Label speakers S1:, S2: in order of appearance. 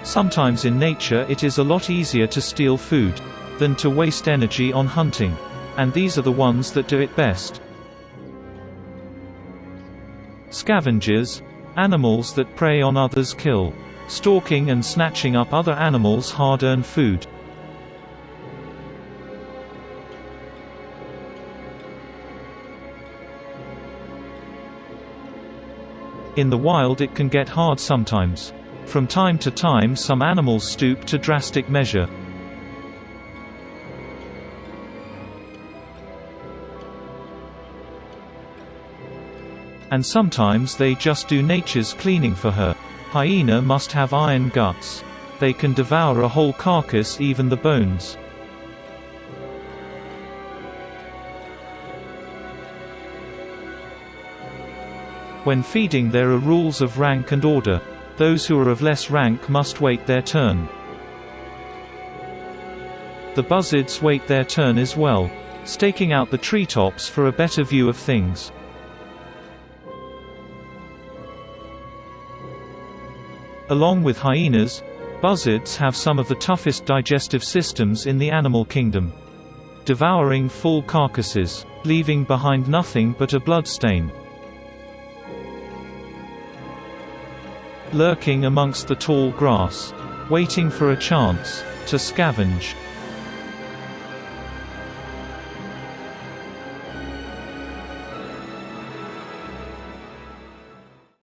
S1: Sometimes in nature it is a lot easier to steal food than to waste energy on hunting. And these are the ones that do it best. Scavengers, animals that prey on others' kill, stalking and snatching up other animals' hard-earned food. In the wild it can get hard sometimes. From time to time some animals stoop to drastic measure. And sometimes they just do nature's cleaning for her. Hyena must have iron guts. They can devour a whole carcass, even the bones. When feeding there are rules of rank and order. Those who are of less rank must wait their turn. The buzzards wait their turn as well, staking out the treetops for a better view of things. Along with hyenas, buzzards have some of the toughest digestive systems in the animal kingdom, devouring full carcasses, leaving behind nothing but a bloodstain. Lurking amongst the tall grass, waiting for a chance to scavenge.